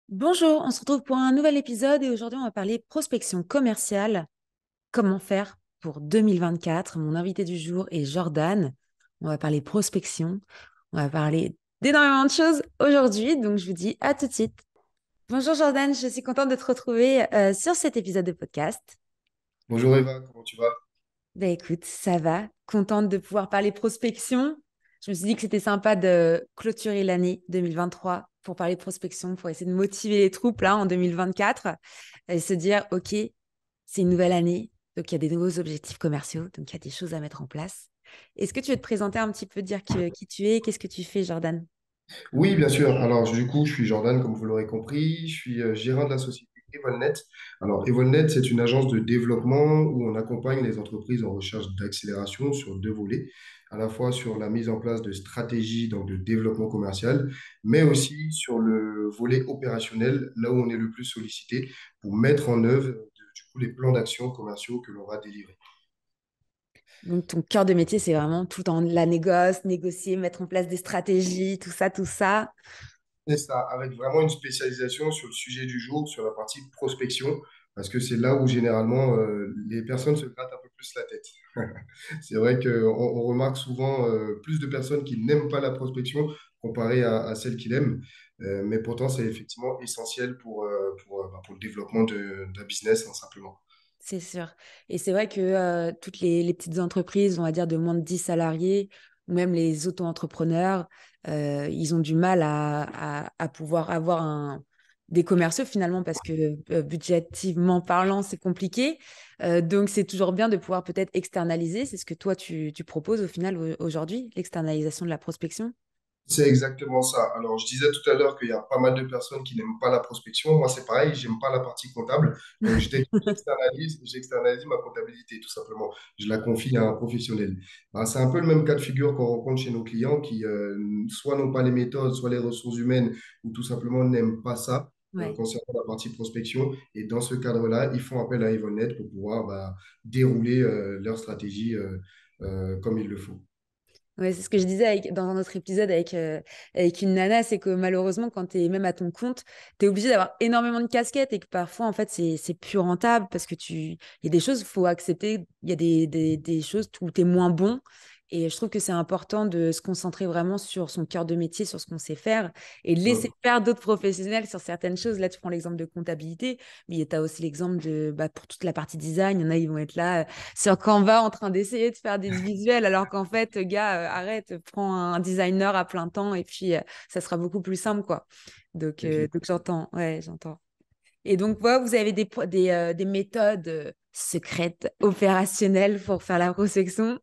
Bonjour, on se retrouve pour un nouvel épisode et aujourd'hui on va parler prospection commerciale. Comment faire pour 2024? Mon invité du jour est Jordan. On va parler prospection. On va parler d'énormément de choses aujourd'hui, donc je vous dis à tout de suite. Bonjour Jordan, je suis contente de te retrouver sur cet épisode de podcast. Bonjour Eva, comment tu vas? Ben écoute, ça va. Contente de pouvoir parler prospection. Je me suis dit que c'était sympa de clôturer l'année 2023 pour parler prospection, pour essayer de motiver les troupes là en 2024 et se dire, OK, c'est une nouvelle année, donc il y a des nouveaux objectifs commerciaux, donc il y a des choses à mettre en place. Est-ce que tu veux te présenter un petit peu, dire qui tu es, qu'est-ce que tu fais, Jordan? Oui, bien sûr. Alors, du coup, je suis Jordan, comme vous l'aurez compris. Je suis gérant de la société Evolnet. Alors, Evolnet, c'est une agence de développement où on accompagne les entreprises en recherche d'accélération sur deux volets, à la fois sur la mise en place de stratégies donc de développement commercial, mais aussi sur le volet opérationnel, là où on est le plus sollicité pour mettre en œuvre du coup, les plans d'action commerciaux que l'on va délivrer. Donc ton cœur de métier, c'est vraiment tout dans la négoce, négocier, mettre en place des stratégies, tout ça, tout ça. C'est ça, avec vraiment une spécialisation sur le sujet du jour, sur la partie prospection, parce que c'est là où généralement les personnes se grattent un peu plus la tête. C'est vrai qu'on remarque souvent plus de personnes qui n'aiment pas la prospection comparé à celles qui l'aiment. Mais pourtant c'est effectivement essentiel pour le développement d'un business, hein, simplement. C'est sûr. Et c'est vrai que toutes les petites entreprises, on va dire de moins de 10 salariés, ou même les auto-entrepreneurs, ils ont du mal à pouvoir avoir des commerciaux finalement parce que budgétivement parlant, c'est compliqué. Donc, c'est toujours bien de pouvoir peut-être externaliser. C'est ce que toi, tu proposes au final aujourd'hui, l'externalisation de la prospection. C'est exactement ça. Alors, je disais tout à l'heure qu'il y a pas mal de personnes qui n'aiment pas la prospection. Moi, c'est pareil, j'aime pas la partie comptable. Donc, j'externalise ma comptabilité, tout simplement. Je la confie à un professionnel. Ben, c'est un peu le même cas de figure qu'on rencontre chez nos clients qui, soit n'ont pas les méthodes, soit les ressources humaines, ou tout simplement n'aiment pas ça Ouais. concernant la partie prospection. Et dans ce cadre-là, ils font appel à Evonet pour pouvoir dérouler leur stratégie comme il le faut. Ouais, c'est ce que je disais dans un autre épisode avec une nana, c'est que malheureusement, quand tu es même à ton compte, tu es obligé d'avoir énormément de casquettes et que parfois, en fait, c'est plus rentable parce que il y a des choses, il faut accepter, il y a des choses où tu es moins bon. Et je trouve que c'est important de se concentrer vraiment sur son cœur de métier, sur ce qu'on sait faire et de laisser faire d'autres professionnels sur certaines choses. Là, tu prends l'exemple de comptabilité, mais tu as aussi l'exemple de, bah, pour toute la partie design, il y en a, ils vont être là sur Canva en train d'essayer de faire des visuels, alors qu'en fait, gars, arrête, prends un designer à plein temps et puis ça sera beaucoup plus simple, quoi. Donc j'entends, ouais, j'entends. Et donc, voilà, vous avez des méthodes secrètes, opérationnelles pour faire la prospection.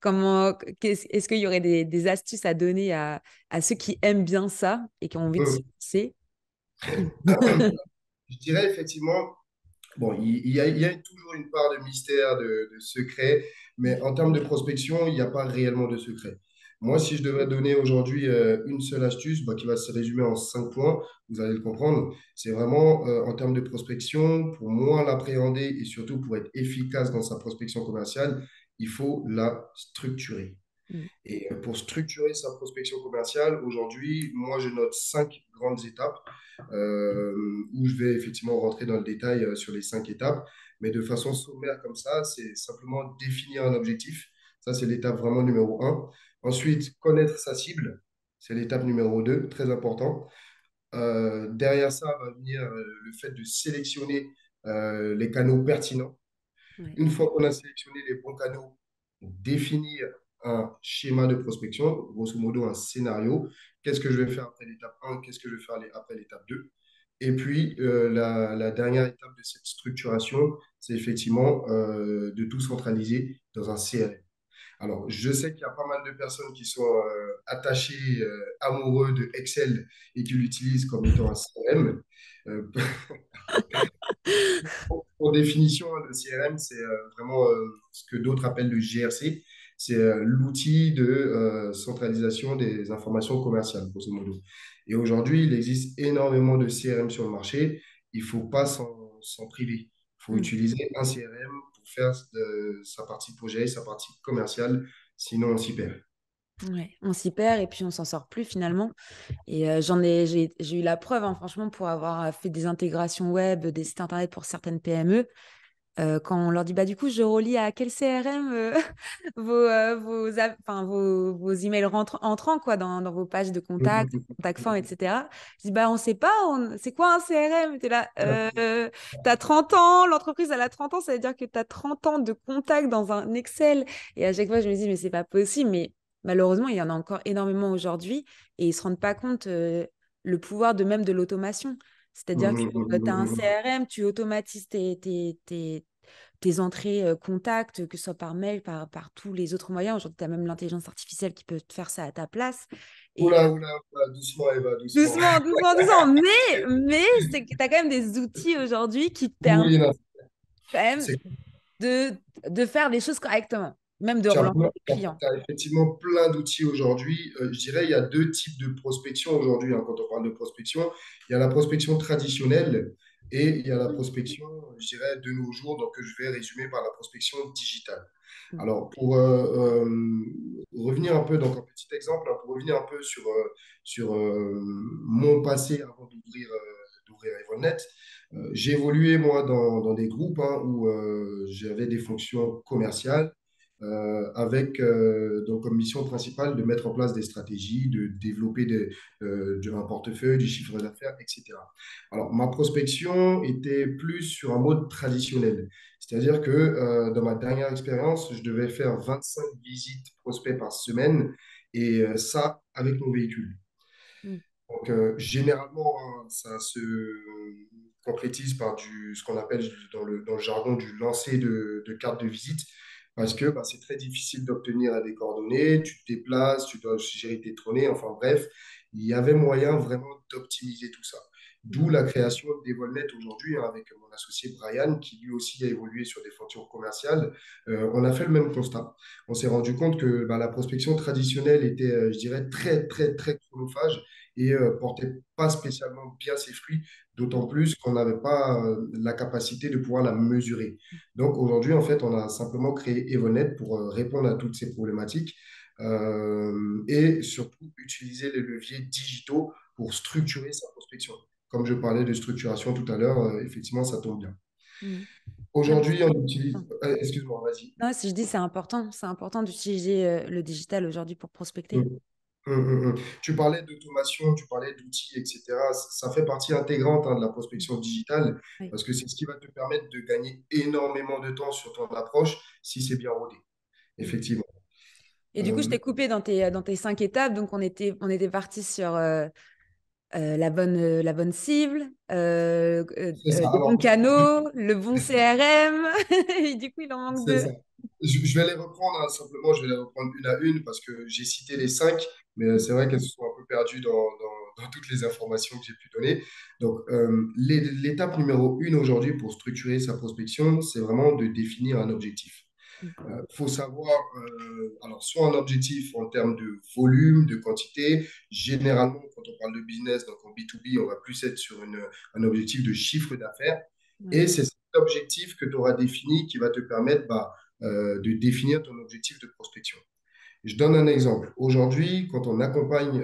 Est-ce qu'il y aurait des astuces à donner à ceux qui aiment bien ça et qui ont envie de se Euh, lancer? je dirais effectivement, bon, il y a toujours une part de mystère, de secret, mais en termes de prospection, il n'y a pas réellement de secret. Moi, si je devrais donner aujourd'hui une seule astuce, qui va se résumer en 5 points, vous allez le comprendre, c'est vraiment en termes de prospection, pour moins l'appréhender et surtout pour être efficace dans sa prospection commerciale, il faut la structurer. Mm. Et pour structurer sa prospection commerciale, aujourd'hui, moi, je note 5 grandes étapes euh, où je vais effectivement rentrer dans le détail sur les 5 étapes. Mais de façon sommaire comme ça, c'est simplement définir un objectif. Ça, c'est l'étape vraiment numéro un. Ensuite, connaître sa cible. C'est l'étape numéro 2, très important. Derrière ça va venir le fait de sélectionner les canaux pertinents. Ouais. Une fois qu'on a sélectionné les bons canaux, définir un schéma de prospection, grosso modo un scénario. Qu'est-ce que je vais faire après l'étape un? Qu'est-ce que je vais faire après l'étape 2? Et puis, la dernière étape de cette structuration, c'est effectivement de tout centraliser dans un CRM. Alors, je sais qu'il y a pas mal de personnes qui sont attachées, amoureux de Excel et qui l'utilisent comme étant un CRM. Euh, pour définition, hein, le CRM, c'est vraiment ce que d'autres appellent le GRC. C'est l'outil de centralisation des informations commerciales, grosso modo. Et aujourd'hui, il existe énormément de CRM sur le marché. Il ne faut pas s'en priver. Il faut Mm. utiliser un CRM pour faire sa partie projet, sa partie commerciale. Sinon, on s'y perd. Ouais, on s'y perd et puis on s'en sort plus finalement. Et j'ai eu la preuve, hein, franchement, pour avoir fait des intégrations web, des sites internet pour certaines PME. Quand on leur dit, bah, du coup, je relie à quel CRM vos emails entrants quoi, dans vos pages de contact, contact form, etc. Je dis, bah, on sait pas, c'est quoi un CRM? Tu es là, t'as 30 ans, l'entreprise, elle a 30 ans, ça veut dire que tu as 30 ans de contact dans un Excel. Et à chaque fois, je me dis, mais c'est pas possible. Mais malheureusement, il y en a encore énormément aujourd'hui et ils se rendent pas compte le pouvoir de même de l'automation. C'est-à-dire que tu as un CRM, tu automatises tes entrées contacts, que ce soit par mail, par tous les autres moyens. Aujourd'hui, tu as même l'intelligence artificielle qui peut te faire ça à ta place. Et Oula, oula, oula, doucement, Eva, doucement. doucement, doucement, doucement. Mais c'est que tu as quand même des outils aujourd'hui qui te permettent Oui, non, quand même c'est de, de faire les choses correctement, même de Tu as, relancer les clients. effectivement plein d'outils aujourd'hui. Je dirais il y a deux types de prospection aujourd'hui, hein, quand on parle de prospection. Il y a la prospection traditionnelle et il y a la prospection, je dirais, de nos jours, donc que je vais résumer par la prospection digitale. Mm. Alors, pour revenir un peu, donc un petit exemple, hein, pour revenir un peu sur mon passé avant d'ouvrir Evonet, j'ai évolué, moi, dans des groupes, hein, où j'avais des fonctions commerciales avec donc comme mission principale de mettre en place des stratégies, de développer un portefeuille, du chiffre d'affaires, etc. Alors, ma prospection était plus sur un mode traditionnel. C'est-à-dire que dans ma dernière expérience, je devais faire 25 visites prospects par semaine et ça avec mon véhicule. Mm. Donc, généralement, hein, ça se concrétise par ce qu'on appelle dans le jargon du lancer de carte de visite, parce que bah, c'est très difficile d'obtenir des coordonnées, tu te déplaces, tu dois gérer tes tournées, enfin bref, il y avait moyen vraiment d'optimiser tout ça. D'où la création d'Evolnet aujourd'hui, hein, avec mon associé Brian, qui lui aussi a évolué sur des fonctions commerciales. On a fait le même constat. On s'est rendu compte que bah, la prospection traditionnelle était, je dirais, très, très, très chronophage et portait pas spécialement bien ses fruits, d'autant plus qu'on n'avait pas la capacité de pouvoir la mesurer. Donc aujourd'hui, en fait, on a simplement créé Evonet pour répondre à toutes ces problématiques et surtout utiliser les leviers digitaux pour structurer sa prospection. Comme je parlais de structuration tout à l'heure, effectivement, ça tombe bien. Mm. Non, mais Aujourd'hui, on c'est utilise... important. excuse-moi, vas-y. Non, si je dis c'est important d'utiliser le digital aujourd'hui pour prospecter. Mm. Tu parlais d'automation, tu parlais d'outils, etc. Ça fait partie intégrante, hein, de la Mm. prospection digitale Oui. parce que c'est ce qui va te permettre de gagner énormément de temps sur ton approche si c'est bien rodé, Mm. effectivement. Et du coup, je Euh, t'ai coupé dans tes 5 étapes. Donc, on était parti sur la bonne cible, c'est ça. les bons Alors, canaux, le bon CRM. Et du coup, il en manque c'est deux. ça. Je vais les reprendre, hein, simplement, je vais les reprendre une à une parce que j'ai cité les cinq, mais c'est vrai qu'elles se sont un peu perdues dans toutes les informations que j'ai pu donner. Donc, l'étape numéro une aujourd'hui pour structurer sa prospection, c'est vraiment de définir un objectif. Il faut savoir, alors, soit un objectif en termes de volume, de quantité. Généralement, quand on parle de business, donc en B2B, on va plus être sur un objectif de chiffre d'affaires. Ouais. Et c'est cet objectif que tu auras défini qui va te permettre bah, de définir ton objectif de prospection. Je donne un exemple. Aujourd'hui, quand on accompagne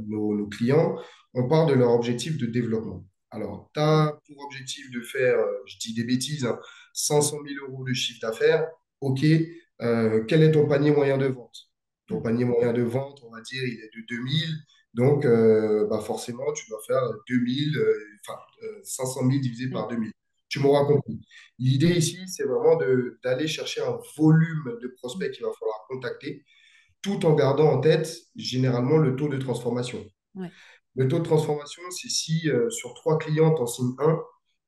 nos clients, on part de leur objectif de développement. Alors, tu as pour objectif de faire, je dis des bêtises, hein, 500 000 euros de chiffre d'affaires. OK, quel est ton panier moyen de vente? Ton Mm. panier moyen de vente, on va dire, il est de 2000. Donc, bah forcément, tu dois faire 2000, enfin, 500 000 divisé Oui. par 2000. Tu m'auras compris. L'idée ici, c'est vraiment d'aller chercher un volume de Mm. prospects qu'il va falloir contacter, tout en gardant en tête généralement le taux de transformation. Ouais. Le taux de transformation, c'est si sur trois clients, tu en signes un,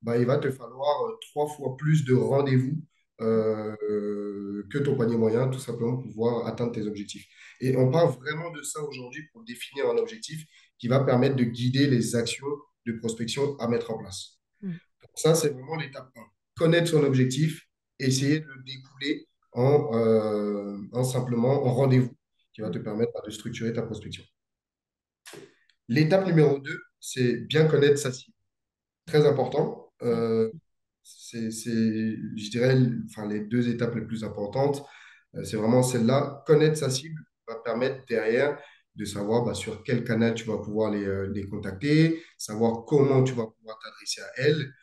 bah, il va te falloir trois fois plus de rendez-vous que ton panier moyen, tout simplement pour pouvoir atteindre tes objectifs. Et on parle vraiment de ça aujourd'hui pour définir un objectif qui va permettre de guider les actions de prospection à mettre en place. Mm. Ça, c'est vraiment l'étape 1. Connaître son objectif, essayer de le découler en simplement en rendez-vous qui va te Mm. permettre bah, de structurer ta prospection. L'étape numéro 2, c'est bien connaître sa cible. Très important. Ça. Je dirais, enfin, les deux étapes les plus importantes, c'est vraiment celle-là, connaître sa cible va permettre derrière de savoir bah, sur quel canal tu vas pouvoir les contacter, savoir comment tu vas pouvoir t'adresser à elles.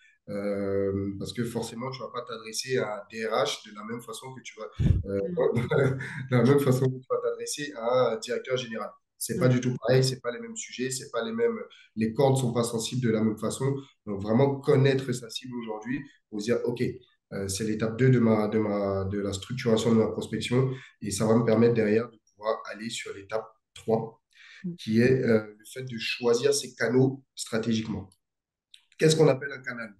Parce que forcément, tu ne vas pas t'adresser à un DRH de la même façon que tu vas, Mm. de la même façon que tu vas t'adresser à un directeur général. C'est pas Ouais. du tout pareil, c'est pas les mêmes sujets, c'est pas les mêmes, les cordes sont pas sensibles de la même façon. Donc vraiment connaître sa cible aujourd'hui pour se dire, OK, c'est l'étape 2 de la structuration de ma prospection et ça va me permettre derrière de pouvoir aller sur l'étape 3 Mm. qui est le fait de choisir ses canaux stratégiquement. Qu'est-ce qu'on appelle un canal?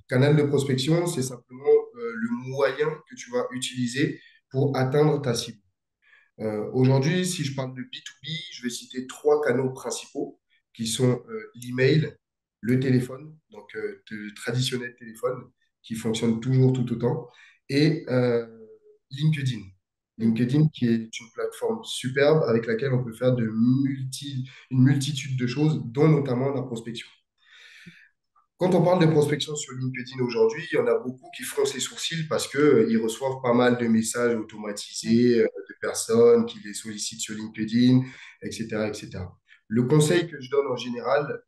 Canal de prospection, c'est simplement le moyen que tu vas utiliser pour atteindre ta cible. Aujourd'hui, si je parle de B2B, je vais citer trois canaux principaux qui sont l'email, le téléphone, donc le traditionnel téléphone qui fonctionne toujours tout autant, et LinkedIn. Mm. LinkedIn qui est une plateforme superbe avec laquelle on peut faire une multitude de choses, dont notamment la prospection. Quand on parle de prospection sur LinkedIn aujourd'hui, il y en a beaucoup qui froncent les sourcils parce que, ils reçoivent pas mal de messages Ouais. automatisés de personnes qui les sollicitent sur LinkedIn, etc., etc. Le conseil que je donne en général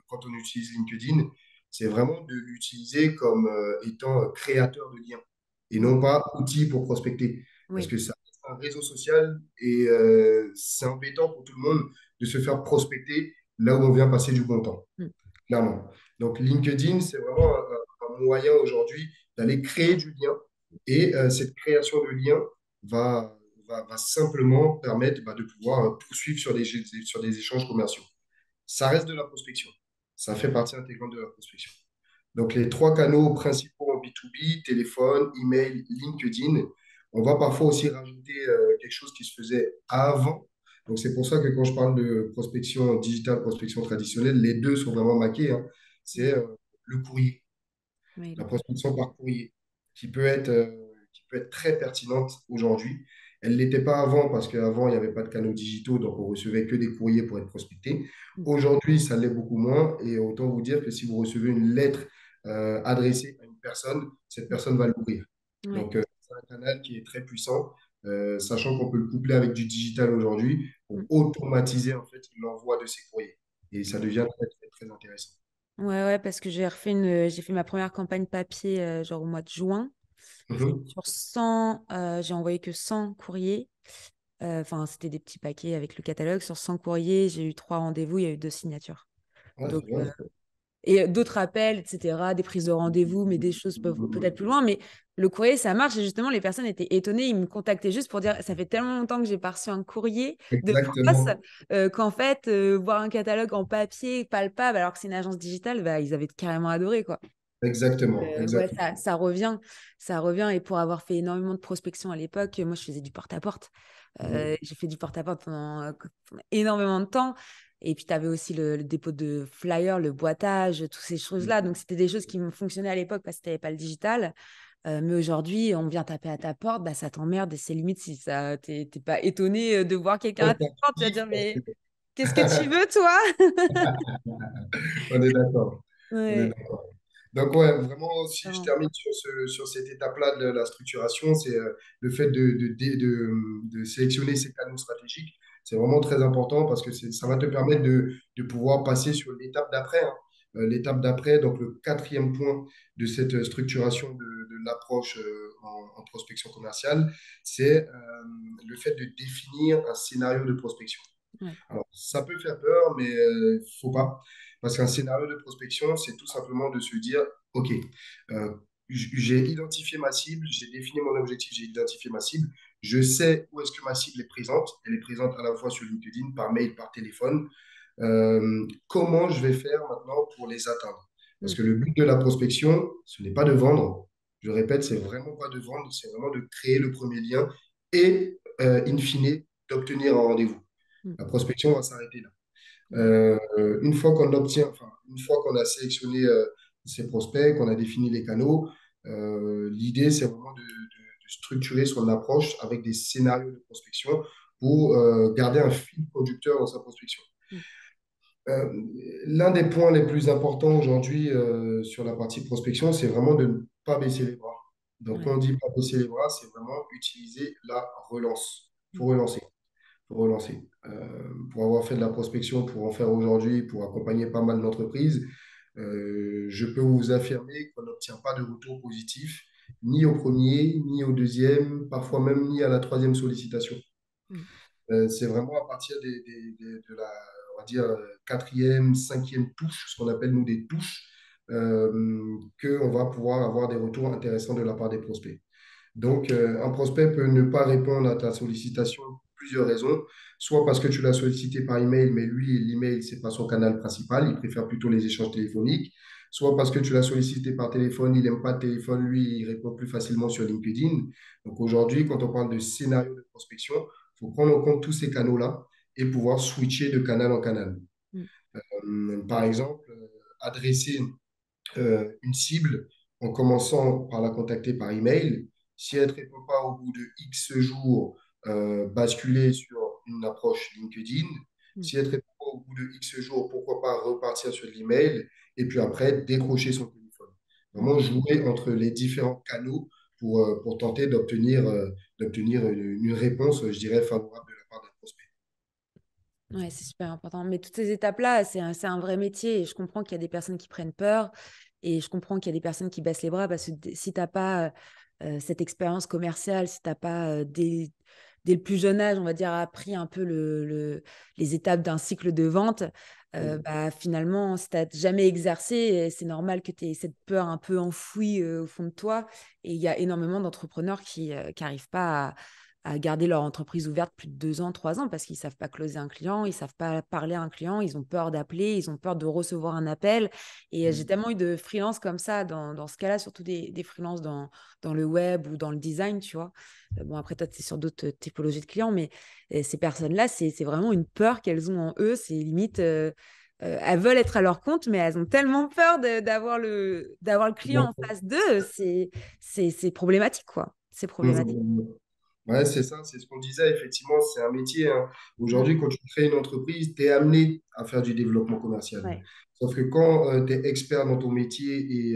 quand on utilise LinkedIn, c'est vraiment de l'utiliser comme étant créateur de liens et Mm. non pas outil pour prospecter. Parce Oui. que ça reste un réseau social et c'est embêtant pour tout le monde de se faire prospecter là où on vient passer du bon temps, Mm. clairement. Donc, LinkedIn, c'est vraiment un moyen aujourd'hui d'aller créer du lien. Et cette création de lien va simplement permettre bah, de pouvoir poursuivre sur des échanges commerciaux. Ça reste de la prospection. Ça fait partie intégrante de la prospection. Donc, les trois canaux principaux en B2B, téléphone, email, LinkedIn. On va parfois aussi rajouter quelque chose qui se faisait avant. Donc, c'est pour ça que quand je parle de prospection digitale, prospection traditionnelle, les deux sont vraiment maqués, hein. Mm. C'est le courrier, Oui, le la courrier. prospection par courrier, qui peut être très pertinente aujourd'hui. Elle ne l'était pas avant parce qu'avant, il n'y avait pas de canaux digitaux, donc on recevait que des courriers pour être prospecté. Mm. Aujourd'hui, ça l'est beaucoup moins. Et autant vous dire que si vous recevez une lettre adressée à une personne, cette Mm. personne va l'ouvrir. Ouais. Donc, c'est un canal qui est très puissant, sachant qu'on peut le coupler avec du digital aujourd'hui pour Mm. automatiser en fait l'envoi de ces courriers. Et ça devient très, très, très intéressant. Ouais, ouais, parce que j'ai fait ma première campagne papier genre au mois de juin. Mhm. Sur 100, j'ai envoyé que 100 courriers. Enfin, c'était des petits paquets avec le catalogue. Sur 100 courriers, j'ai eu 3 rendez-vous, il y a eu 2 signatures. Ouais, Donc, c'est bien. et d'autres appels, etc., des prises de rendez-vous, mais des choses peut-être plus loin. Mais le courrier, ça marche. Et justement, les personnes étaient étonnées. Ils me contactaient juste pour dire, ça fait tellement longtemps que j'ai pas reçu un courrier de France Exactement. qu'en fait, voir un catalogue en papier, palpable, alors que c'est une agence digitale, bah, ils avaient carrément adoré, quoi. Exactement. Ouais, Exactement. ça revient. Ça revient. Et pour avoir fait énormément de prospection à l'époque, moi, je faisais du porte-à-porte. Mhm. J'ai fait du porte-à-porte pendant énormément de temps. Et puis, tu avais aussi le dépôt de flyers, le boitage, toutes ces choses-là. Donc, c'était des choses qui me fonctionnaient à l'époque parce que tu n'avais pas le digital. Mais aujourd'hui, on vient taper à ta porte, bah, ça t'emmerde. Et c'est limite si ça, t'es pas étonné de voir quelqu'un à ta porte. Tu vas dire, mais qu'est-ce que tu veux, toi? On est d'accord. On est Ouais. d'accord. Donc, ouais, vraiment, si je Non. termine sur cette étape-là de la structuration, c'est le fait de sélectionner ces canaux stratégiques. C'est vraiment très important parce que ça va te permettre de pouvoir passer sur l'étape d'après, hein. L'étape d'après, donc le quatrième point de cette structuration de l'approche en prospection commerciale, c'est le fait de définir un scénario de prospection. Ouais. Alors, ça peut faire peur, mais il ne faut pas. Parce qu'un scénario de prospection, c'est tout simplement de se dire, OK, euh, j'ai identifié ma cible, j'ai défini mon objectif, j'ai identifié ma cible, je sais où est-ce que ma cible est présente. Elle est présente à la fois sur LinkedIn, par mail, par téléphone. Comment je vais faire maintenant pour les atteindre? Parce Mm. que le but de la prospection, ce n'est pas de vendre. Je répète, c'est vraiment pas de vendre, c'est vraiment de créer le premier lien et, in fine, d'obtenir un rendez-vous. Mm. La prospection va s'arrêter là. Ouais. Une fois qu'on obtient, enfin, une fois qu'on a sélectionné ses prospects, qu'on a défini les canaux, l'idée, c'est vraiment de structurer son approche avec des scénarios de prospection pour garder un fil conducteur dans sa prospection. Mm. Euh, L'un des points les plus importants aujourd'hui sur la partie prospection, c'est vraiment de ne pas baisser les bras. Donc, Ouais. quand on dit pas baisser les bras, c'est vraiment utiliser la relance. Il Mm. faut relancer. pour relancer. Pour avoir fait de la prospection, pour en faire aujourd'hui, pour accompagner pas mal d'entreprises, je peux vous affirmer qu'on n'obtient pas de retour positif, ni au premier, ni au deuxième, parfois même ni à la troisième sollicitation. Mm. C'est vraiment à partir de la, on va dire, quatrième, cinquième touche, ce qu'on appelle nous des touches, qu'on va pouvoir avoir des retours intéressants de la part des prospects. Donc, un prospect peut ne pas répondre à ta sollicitation pour plusieurs raisons. Soit parce que tu l'as sollicité par email, mais lui, l'email, c'est pas son canal principal, il préfère plutôt les échanges téléphoniques. Soit parce que tu l'as sollicité par téléphone, il n'aime pas le téléphone, lui, il répond plus facilement sur LinkedIn. Donc aujourd'hui, quand on parle de scénario de prospection, il faut prendre en compte tous ces canaux-là et pouvoir switcher de canal en canal. Mm. Par exemple, adresser une cible en commençant par la contacter par email. Si elle ne te répond pas au bout de X jours, basculer sur une approche LinkedIn. Mm. Si elle ne te répond pas au bout de X jours, pourquoi pas repartir sur l'email et puis après décrocher son téléphone. Mm. Vraiment jouer entre les différents canaux pour tenter d'obtenir une réponse, je dirais, favorable de la part d'un prospect. Ouais, c'est super important. Mais toutes ces étapes-là, c'est un vrai métier. Et je comprends qu'il y a des personnes qui prennent peur. Et je comprends qu'il y a des personnes qui baissent les bras parce que si tu n'as pas cette expérience commerciale, si tu n'as pas, dès le plus jeune âge, on va dire, appris un peu les étapes d'un cycle de vente, bah, finalement, si tu n'as jamais exercé, c'est normal que tu aies cette peur un peu enfouie au fond de toi. Et il y a énormément d'entrepreneurs qui n'arrivent pas à garder leur entreprise ouverte plus de 2 ans, 3 ans, parce qu'ils ne savent pas closer un client, ils ne savent pas parler à un client, ils ont peur d'appeler, ils ont peur de recevoir un appel. Et j'ai tellement eu de freelances comme ça, dans ce cas-là, surtout des freelances dans le web ou dans le design, tu vois. Bon, après, toi, tu es sur d'autres typologies de clients, mais ces personnes-là, c'est vraiment une peur qu'elles ont en eux. C'est limite, elles veulent être à leur compte, mais elles ont tellement peur d'avoir le client en face d'eux. C'est problématique, quoi. C'est problématique. Ouais, c'est ça, c'est ce qu'on disait, effectivement, c'est un métier, hein. Mm. Aujourd'hui, quand tu crées une entreprise, tu es amené à faire du développement commercial. Ouais. Sauf que quand tu es expert dans ton métier, et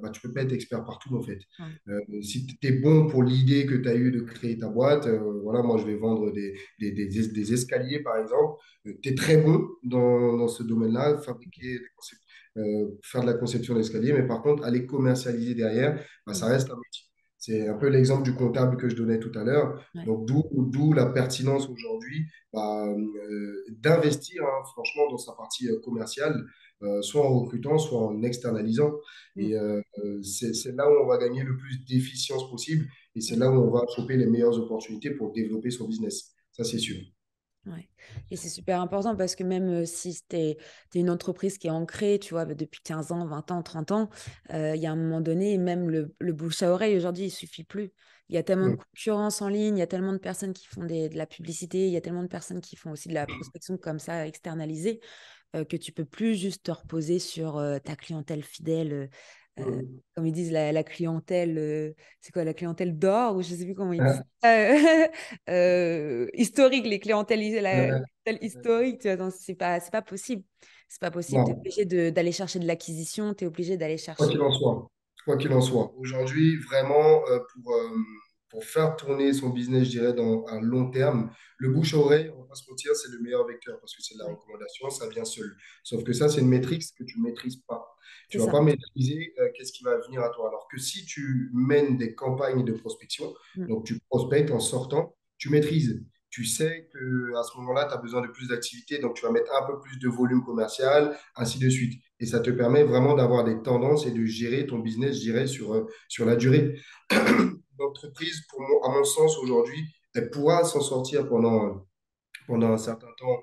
bah, tu peux pas être expert partout, en fait. Ouais. Si tu es bon pour l'idée que tu as eue de créer ta boîte, voilà, moi je vais vendre des escaliers, par exemple. Tu es très bon dans ce domaine-là, faire de la conception d'escaliers, mais par contre, aller commercialiser derrière, bah, Mm. ça reste un métier. C'est un peu l'exemple du comptable que je donnais tout à l'heure. Ouais. Donc, d'où la pertinence aujourd'hui bah, d'investir, hein, franchement, dans sa partie commerciale, soit en recrutant, soit en externalisant. Mm. Et c'est là où on va gagner le plus d'efficience possible et c'est là où on va choper les meilleures opportunités pour développer son business. Ça, c'est sûr. Ouais. Et c'est super important parce que même si tu es une entreprise qui est ancrée, tu vois, bah, depuis 15 ans, 20 ans, 30 ans, il y a un moment donné, même le bouche à oreille, aujourd'hui, il suffit plus. Il y a tellement de Mm. concurrence en ligne, il y a tellement de personnes qui font de la publicité, il y a tellement de personnes qui font aussi de la prospection comme ça, externalisée, que tu peux plus juste te reposer sur ta clientèle fidèle. Mm. Comme ils disent, la clientèle, c'est quoi, la clientèle d'or, ou je sais plus comment ils disent Ah, ça, historique, la euh, clientèle historique, tu vois, non, c'est pas possible. C'est pas possible. Tu es non. obligé d'aller chercher de l'acquisition, tu es obligé d'aller Quoi chercher. qu'il en soit, quoi qu'il en soit, aujourd'hui, vraiment, pour faire tourner son business, je dirais, dans un long terme, le bouche à oreille, on va pas se mentir, c'est le meilleur vecteur parce que c'est de la Ouais, recommandation, ça vient seul. Sauf que ça, c'est une métrique que tu ne maîtrises pas. c'est Tu ne vas ça. pas maîtriser qu'est-ce qui va venir à toi. Alors que si tu mènes des campagnes de prospection, Mm. donc tu prospectes en sortant, tu maîtrises. Tu sais qu'à ce moment-là, tu as besoin de plus d'activité, donc tu vas mettre un peu plus de volume commercial, ainsi de suite. Et ça te permet vraiment d'avoir des tendances et de gérer ton business, je dirais, sur la durée. L'entreprise, à mon sens, aujourd'hui, elle pourra s'en sortir pendant un certain temps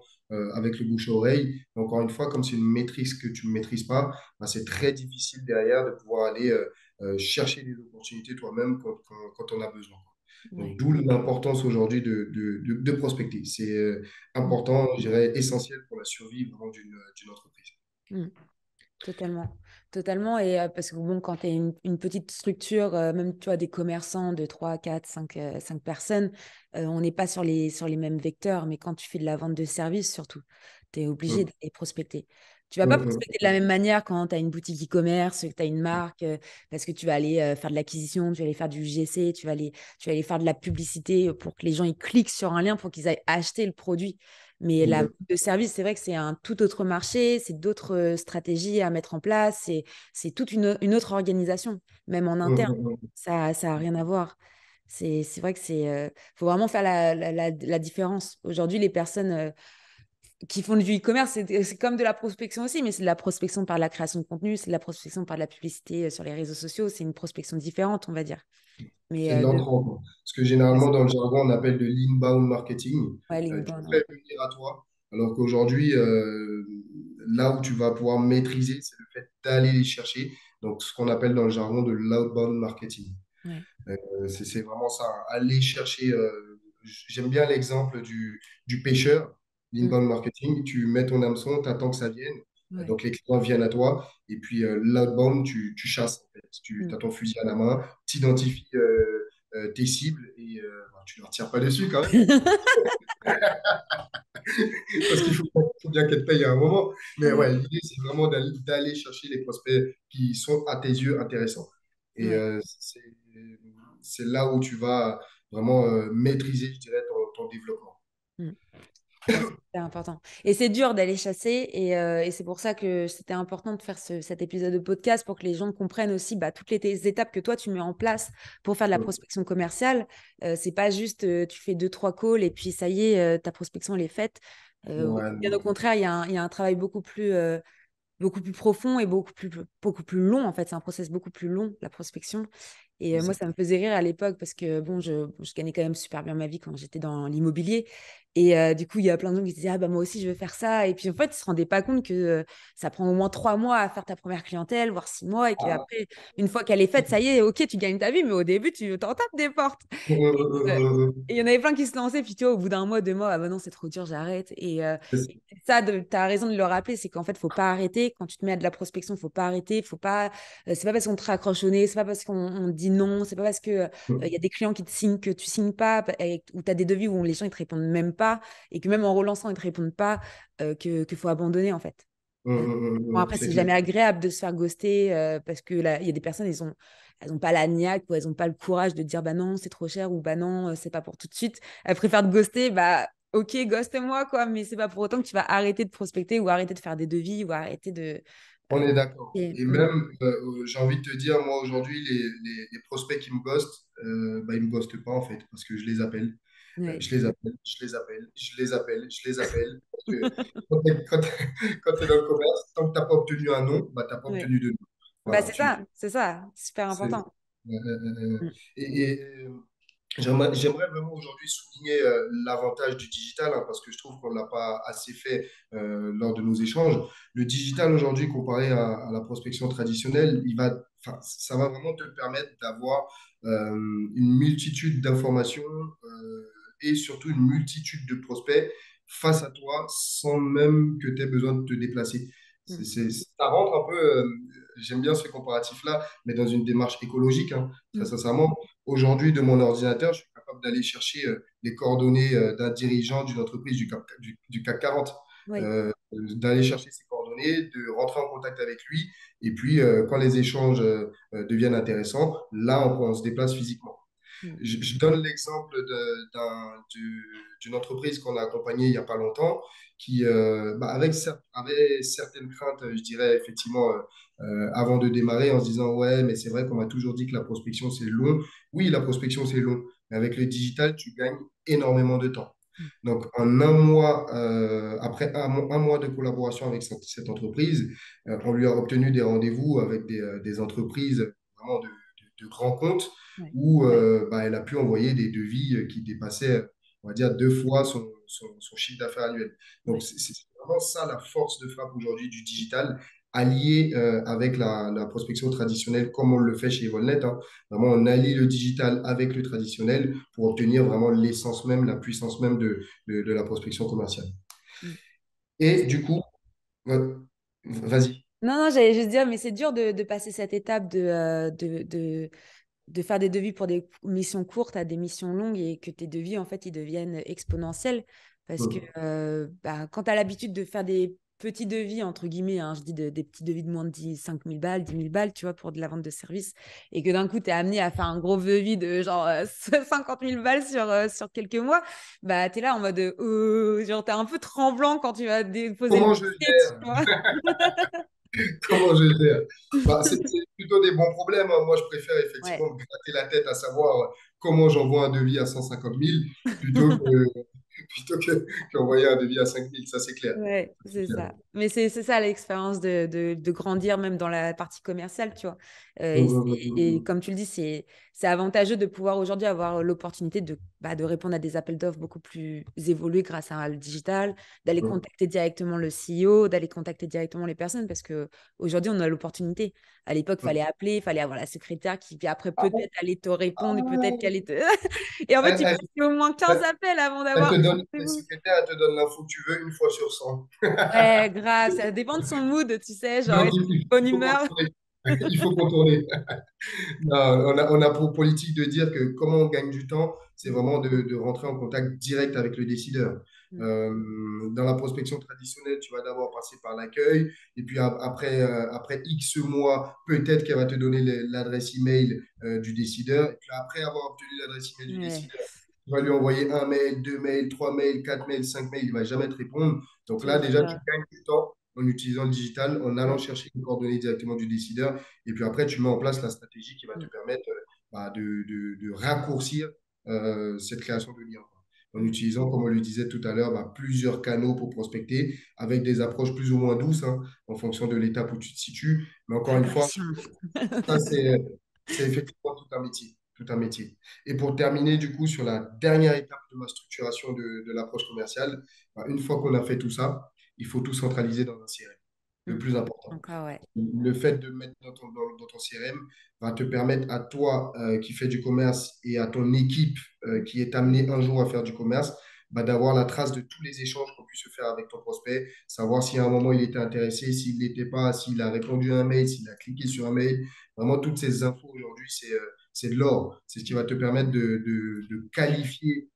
avec le bouche-à-oreille. Encore une fois, comme c'est une maîtrise que tu ne maîtrises pas, bah, c'est très difficile derrière de pouvoir aller chercher des opportunités toi-même quand on a besoin. Donc, Ouais. d'où l'importance aujourd'hui de prospecter. C'est Mm. important, je dirais, essentiel pour la survie vraiment d'une entreprise. Mm. Totalement, totalement. Et parce que bon, quand tu es une petite structure, même tu vois, des commerçants de 3 4 5 personnes, on n'est pas sur les mêmes vecteurs. Mais quand tu fais de la vente de services, surtout, tu es obligé Mm. d'aller prospecter. Tu vas pas Mhm. prospecter de la même manière quand tu as une boutique e-commerce, que tu as une marque, parce que tu vas aller faire de l'acquisition, tu vas aller faire du GC, tu vas aller faire de la publicité pour que les gens ils cliquent sur un lien pour qu'ils aillent acheter le produit. Mais la vente de service, c'est vrai que c'est un tout autre marché, c'est d'autres stratégies à mettre en place, c'est toute une autre organisation, même en interne. Mhm. Ça a rien à voir. C'est vrai que faut vraiment faire la différence. Aujourd'hui, les personnes qui font du e-commerce, c'est comme de la prospection aussi, mais c'est de la prospection par la création de contenu, c'est de la prospection par de la publicité sur les réseaux sociaux. C'est une prospection différente, on va dire. Mais C'est de l'entrant, quoi. Ce que généralement dans le jargon on appelle de l'inbound marketing. ouais, Tu LinkedIn, ouais. fais venir à toi, alors qu'aujourd'hui, là où tu vas pouvoir maîtriser, c'est le fait d'aller les chercher. Donc, ce qu'on appelle dans le jargon de l'outbound marketing. Ouais. C'est vraiment ça, hein. Aller chercher. J'aime bien l'exemple du pêcheur, Mm. l'inbound marketing. Tu mets ton hameçon, tu attends que ça vienne. Ouais. Donc, les clients viennent à toi. Et puis, l'outbound, tu chasses, en fait. Tu Mm. as ton fusil à la main, tu identifies tes cibles et bah, tu ne leur tires pas dessus quand même. Parce faut bien qu'elles te payent à un moment. Mais ouais, Ouais. l'idée, c'est vraiment d'aller chercher les prospects qui sont à tes yeux intéressants. Et Ouais. c'est là où tu vas vraiment maîtriser, je dirais, ton développement. Mm. Ouais, c'est super important. Et c'est dur d'aller chasser. Et c'est pour ça que c'était important de faire cet épisode de podcast pour que les gens comprennent aussi bah, toutes les étapes que toi, tu mets en place pour faire de la Mm. prospection commerciale. C'est pas juste tu fais deux, trois calls et puis ça y est, ta prospection, elle est faite. Ouais, Bien au non. contraire, il y a un travail beaucoup plus profond et beaucoup plus long, en fait. C'est un process beaucoup plus long, la prospection. Et moi, ça me faisait rire à l'époque parce que, bon, je gagnais quand même super bien ma vie quand j'étais dans l'immobilier. Et du coup, il y a plein de gens qui se disaient, ah bah moi aussi, je veux faire ça. Et puis, en fait, ils ne se rendaient pas compte que ça prend au moins 3 mois à faire ta première clientèle, voire 6 mois. Et qu'après, une fois qu'elle est faite, ça y est, ok, tu gagnes ta vie, mais au début, tu t'en tapes des portes. Euh, Et il y en avait plein qui se lançaient, puis tu vois, au bout d'un mois, 2 mois, ah bah non, c'est trop dur, j'arrête. Et ça, tu as raison de le rappeler, c'est qu'en fait, faut pas arrêter. Quand tu te mets à de la prospection, faut pas arrêter. Faut pas, c'est pas parce qu'on te raccroche au nez, c'est pas parce qu'on te dit non, c'est pas parce que il y a des clients qui te signent que tu signes pas, ou tu as des devis où les gens ils te répondent même pas, et que même en relançant, ils te répondent pas, qu'il faut abandonner, en fait. Bon, après, C'est c'est clair. jamais agréable de se faire ghoster parce que là, il y a des personnes, elles ont pas la niaque ou elles ont pas le courage de dire bah non, c'est trop cher ou bah non, c'est pas pour tout de suite. Elles préfèrent te ghoster, bah ok, ghoste-moi quoi, mais c'est pas pour autant que tu vas arrêter de prospecter ou arrêter de faire des devis ou arrêter de. On est d'accord. Et- Et Mm. même, j'ai envie de te dire, moi, aujourd'hui, les prospects qui me ghostent, bah, ils ne me ghostent pas, en fait, parce que je les appelle. Ouais. Je les appelle, je les appelle, je les appelle, je les appelle. Parce que quand tu es, dans le commerce, tant que tu n'as pas obtenu un nom, bah, tu n'as pas Ouais. obtenu de nom. Bah Voilà, c'est ça, super c'est- important. Mm. et j'aimerais vraiment aujourd'hui souligner l'avantage du digital, hein, parce que je trouve qu'on ne l'a pas assez fait lors de nos échanges. Le digital aujourd'hui, comparé à la prospection traditionnelle, enfin, ça va vraiment te permettre d'avoir une multitude d'informations et surtout une multitude de prospects face à toi sans même que tu aies besoin de te déplacer. Mm. Ça rentre un peu, j'aime bien ce comparatif-là, mais dans une démarche écologique, hein, très Mm. sincèrement. Aujourd'hui, de mon ordinateur, je suis capable d'aller chercher les coordonnées d'un dirigeant d'une entreprise du CAC 40, Oui. d'aller chercher ses coordonnées, de rentrer en contact avec lui. Et puis, quand les échanges deviennent intéressants, là, on se déplace physiquement. Mm. Je donne l'exemple d'une entreprise qu'on a accompagnée il n'y a pas longtemps, qui, bah, avait certaines craintes, je dirais, effectivement, avant de démarrer, en se disant, ouais, mais c'est vrai qu'on m'a toujours dit que la prospection, c'est long. Oui, la prospection, c'est long, mais avec le digital, tu gagnes énormément de temps. Mm. Donc, en un mois, après un mois de collaboration avec cette entreprise, on lui a obtenu des rendez-vous avec des entreprises vraiment de grands comptes Ouais. où bah, elle a pu envoyer des devis qui dépassaient, on va dire, 2 fois son chiffre d'affaires annuel. Donc, Ouais. c'est vraiment ça la force de frappe aujourd'hui du digital, allié avec la prospection traditionnelle, comme on le fait chez Volnet, hein. Vraiment, on allie le digital avec le traditionnel pour obtenir vraiment l'essence même, la puissance même de la prospection commerciale. Mm. Ouais, Et du coup, ouais, vas-y. non, non, j'allais juste dire, mais c'est dur de passer cette étape de faire des devis pour des missions courtes à des missions longues et que tes devis, en fait, ils deviennent exponentiels. Parce que bah, quand tu as l'habitude de faire petits devis, entre guillemets, hein, je dis des petits devis de moins de 5 000 balles, 10 000 balles, tu vois, pour de la vente de services, et que d'un coup, tu es amené à faire un gros devis de genre 50 000 balles sur quelques mois, bah, tu es là en mode, genre, tu es un peu tremblant quand tu vas déposer le Comment je dossier, tu gère? vois. Comment je gère? Bah, c'est plutôt des bons problèmes, hein. Moi, je préfère Ouais. effectivement me gratter la tête à savoir comment j'envoie un devis à 150 000 plutôt que, qu'envoyer un devis à 5 000. Ça, c'est clair. Ouais, C'est c'est clair. ça. Mais c'est ça l'expérience de grandir même dans la partie commerciale, tu vois. Et comme tu le dis, c'est avantageux de pouvoir aujourd'hui avoir l'opportunité de répondre à des appels d'offres beaucoup plus évolués grâce à le digital, d'aller contacter directement le CEO, d'aller contacter directement les personnes parce que aujourd'hui on a l'opportunité. À l'époque, il fallait appeler, il fallait avoir la secrétaire qui puis après Ah bon? peut-être allait te répondre, et peut-être Ah, qu'elle allait te... Et en fait, tu elle, passais au moins 15 elle- appels avant elle te d'avoir un donne, les rendez-vous. secrétaires, elle te donne l'info que tu veux une fois sur 100. Ouais, grave, ça dépend de son mood, tu sais, genre, Donc, est-ce qu'il est de bonne il faut humeur? contourner. Il faut contourner. Non, on a pour politique de dire que comment on gagne du temps, c'est Mm, vraiment de rentrer en contact direct avec le décideur. mm. Dans la prospection traditionnelle, tu vas d'abord passer par l'accueil, et puis après X mois, peut-être qu'elle va te donner l'adresse email du décideur. Et puis après avoir obtenu l'adresse email du Ouais, décideur, tu vas lui envoyer un mail, deux mails, trois mails, quatre mails, cinq mails, il ne va jamais te répondre. Donc c'est là, déjà, tu ça. gagnes du temps en utilisant le digital, en allant Mm, chercher les coordonnées directement du décideur. Et puis après, tu mets en place la stratégie qui va te mm, permettre de raccourcir cette création de lien, quoi. En mm. utilisant, comme on le disait tout à l'heure, plusieurs canaux pour prospecter, avec des approches plus ou moins douces, hein, en fonction de l'étape où tu te situes. Mais encore Pas de une fois, pression. ça, c'est effectivement tout un métier. Tout un métier. Et pour terminer, du coup, sur la dernière étape de ma structuration de l'approche commerciale, une fois qu'on a fait tout ça, il faut tout centraliser dans un CRM. Le Mm. plus important. Encore, ouais. Le fait de mettre dans ton CRM va te permettre à toi qui fais du commerce et à ton équipe qui est amenée un jour à faire du commerce, d'avoir la trace de tous les échanges qu'on puisse faire avec ton prospect, savoir si à un moment il était intéressé, s'il ne l'était pas, s'il a répondu à un mail, s'il a cliqué sur un mail. Vraiment, toutes ces infos aujourd'hui, c'est de l'or. C'est ce qui va te permettre de qualifier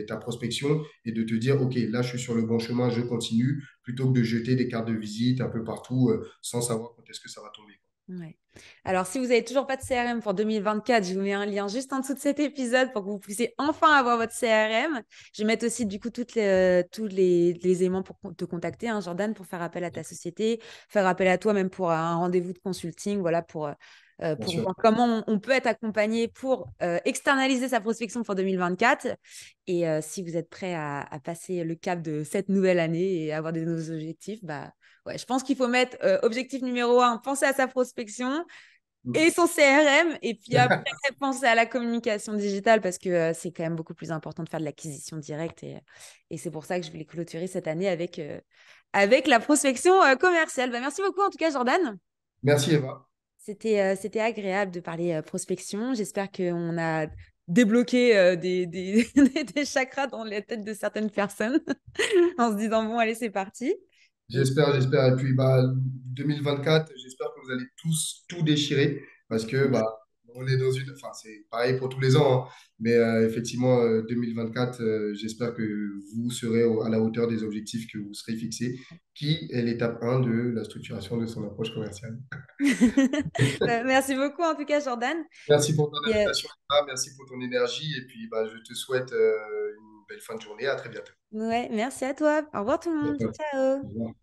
ta prospection et de te dire, OK, là, je suis sur le bon chemin, je continue plutôt que de jeter des cartes de visite un peu partout sans savoir quand est-ce que ça va tomber. Ouais. Alors, si vous n'avez toujours pas de CRM pour 2024, je vous mets un lien juste en dessous de cet épisode pour que vous puissiez enfin avoir votre CRM. Je vais mettre aussi du coup tous les éléments pour te contacter, hein, Jordan, pour faire appel à ta société, faire appel à toi même pour un rendez-vous de consulting, voilà, Bien pour sûr. voir comment on peut être accompagné pour externaliser sa prospection pour 2024. Et si vous êtes prêt à passer le cap de cette nouvelle année et avoir des nouveaux objectifs, bah, ouais, je pense qu'il faut mettre objectif numéro un, penser à sa prospection et son CRM. Et puis après, penser à la communication digitale parce que c'est quand même beaucoup plus important de faire de l'acquisition directe. Et c'est pour ça que je voulais clôturer cette année avec la prospection commerciale. Bah, merci beaucoup en tout cas, Jordan. Merci Eva. C'était agréable de parler prospection. J'espère qu'on a débloqué des chakras dans la tête de certaines personnes en se disant, bon, allez, c'est parti. Et J'espère, j'espère. Et puis 2024, j'espère que vous allez tous tout déchirer parce que on est dans une. Enfin, c'est pareil pour tous les ans, hein. Mais effectivement, 2024, j'espère que vous serez à la hauteur des objectifs que vous serez fixés, qui est l'étape 1 de la structuration de son approche commerciale. Merci beaucoup en tout cas, Jordan. Merci pour ton Et, invitation, Eva. Merci pour ton énergie. Et puis, je te souhaite une belle fin de journée. À très bientôt. ouais, merci à toi. Au revoir tout le monde. Au Ciao. revoir.